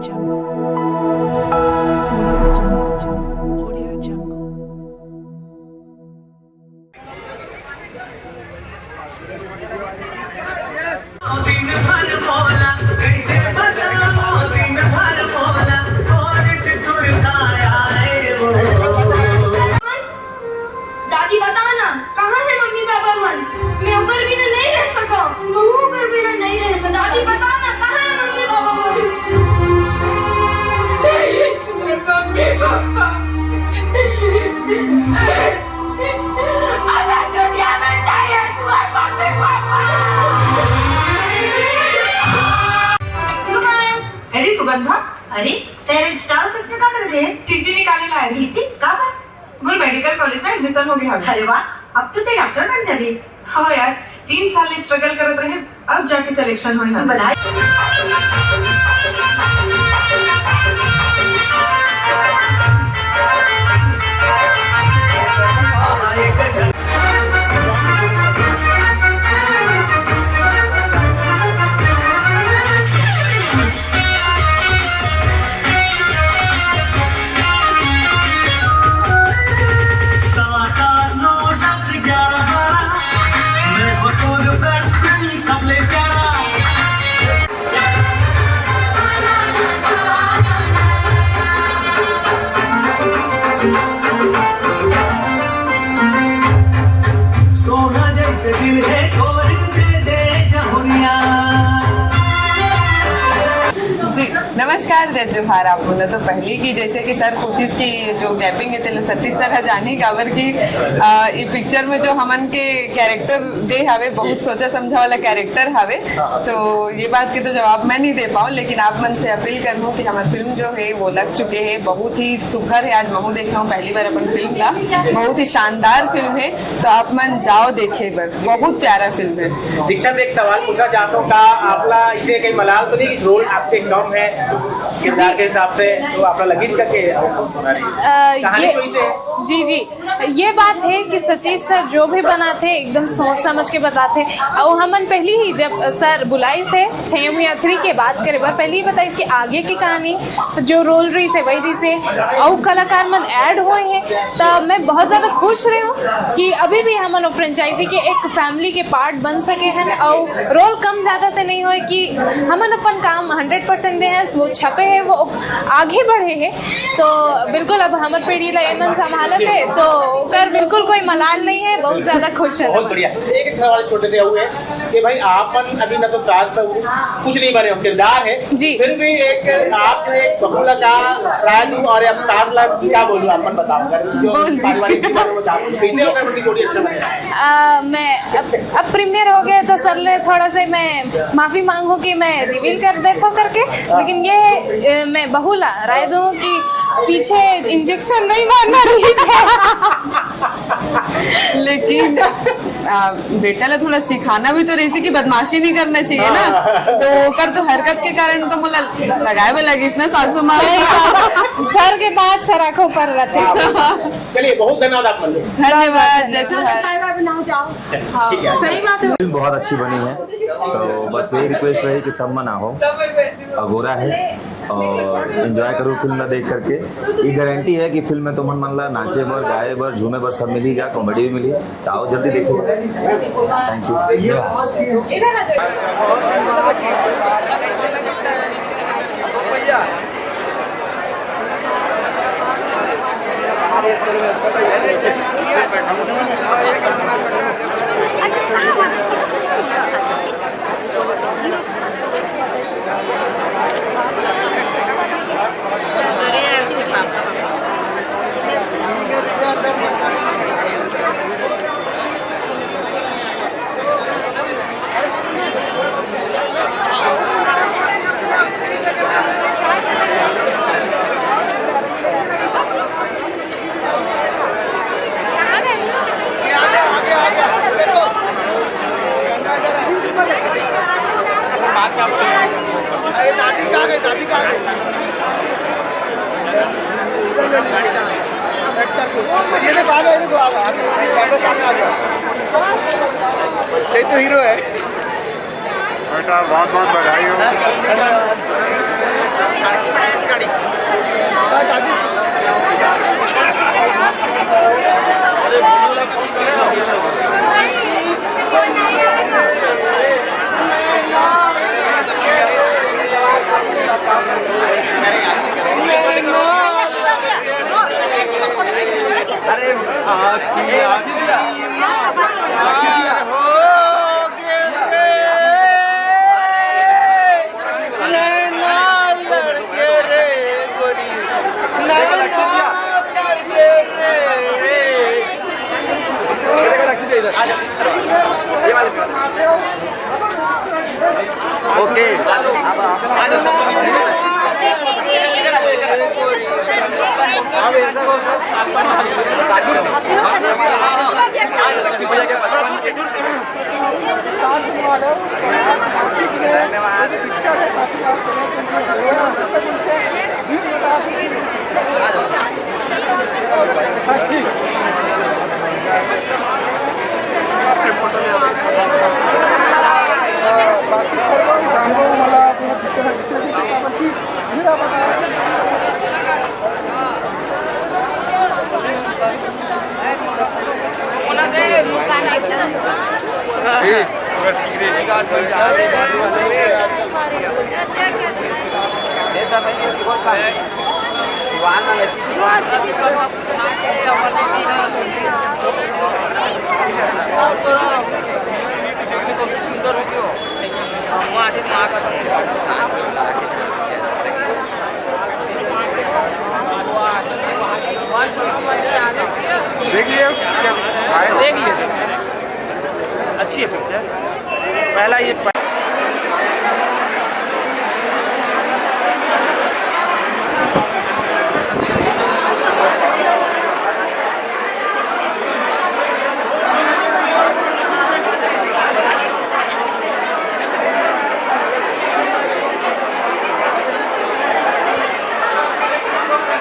दादी बताना कहाँ है मम्मी पापा मन? मैं ओकर बिना नहीं रह सका। मैं ओकर बिना नहीं रह सका। दादी बताना कहाँ है मम्मी पापा मन? मम्मी पापा अगर दुनिया में नहीं है तुम्हारे मम्मी पापा। अरे सुगंधा, अरे तेरे स्टार किसने क्या कर दिए? टीसी निकाले लाए थे। टीसी कब? वो मेडिकल कॉलेज में एडमिशन हो गया। अरे वाह, अब तो ते डॉक्टर बन जाबे। हाँ यार, 3 साल स्ट्रगल करते रहे, अब जाके सिलेक्शन हुई है। बधाई। नमस्कार जय जोहार। आप बोला तो पहले की जैसे कि सर कोशिश की जो गैपिंग है सतीश सर हजानी कावर की ये पिक्चर में जो हमन के कैरेक्टर दे हवे बहुत सोचा समझा वाला कैरेक्टर हवे, तो ये बात की तो जवाब मैं नहीं दे पाऊँ, लेकिन आप मन से अपील करूँ कि हमारी फिल्म जो है वो लग चुके हैं, बहुत ही सुखर है। आज महू देख रहा हूँ पहली बार अपन फिल्म ला, बहुत ही शानदार फिल्म है, तो आप मन जाओ देखे बर, बहुत प्यारा फिल्म है। दीक्षांत, एक सवाल पूछना चाहता हूँ, का आपला इसे कहीं मलाल तो नहीं कि रोल आपके कम है किरदार के हिसाब से, तो आपला लगी करके कहानी कोई से? जी जी, ये बात है कि सतीश सर जो भी बनाते एकदम सोच समझ के बताते। और हमन पहले ही जब सर बुलाई से 6 या 3 के बात करे बार पहले ही बताई इसके आगे की कहानी, तो जो रोल रही से वही रही से और कलाकार मन ऐड हुए हैं, तो मैं बहुत ज़्यादा खुश रही हूँ कि अभी भी हमन फ्रेंचाइजी के एक फैमिली के पार्ट बन सके हैं और रोल कम ज़्यादा से नहीं हो कि हमन अपन काम 100% दे हैं, वो छपे हैं, वो आगे बढ़े हैं। तो बिल्कुल अब हमार पीढ़ी ला एमन संभालत है, तो कर बिल्कुल कोई मलाल नहीं है, बहुत ज्यादा खुश है। बहुत बढ़िया। एक सवाल छोटे से हुए कि भाई आपन अभी ना तो साथ कुछ नहीं बने हो, किरदार है जी, फिर भी एक आपने एक बबूला का राय दूं और अब 7 लाख क्या बोलूं, आपन बताओ जो पारिवारिक जीवन में बताओ कितने हो गए मुझे कोई अच्छा बने। मैं अब प्रीमियर हो गए तो सर ने थोड़ा से मैं माफी मांगू कि मैं रिवील कर देता करके, लेकिन ये मैं बहुला राय दूं कि पीछे इंजेक्शन नहीं मारना रही लेकिन बेटा ला थोड़ा सिखाना भी तो रही कि बदमाशी नहीं करना चाहिए ना, तो कर तो हरकत के कारण तो मुला लगाए भी लगी ना सासू माँ सर के बाद सर आंखों पर रहते। चलिए बहुत धन्यवाद आप लोग, धन्यवाद जय जोहार। सही बात है, फिल्म बहुत अच्छी बनी है, तो बस यही रिक्वेस्ट रही कि सब मना हो, अगोरा है और एंजॉय करो फिल्म ला देख करके। ये गारंटी है कि फिल्म में तुम मन ला नाचे बर, गाए बर, झूमे बर सब मिलेगा, कॉमेडी भी मिली, तो आओ जल्दी देखो। Thank you. ये तो हीरो है। बहुत बहुत बधाई हो। ओके देख लिए अच्छी है पिक्चर। पहला ये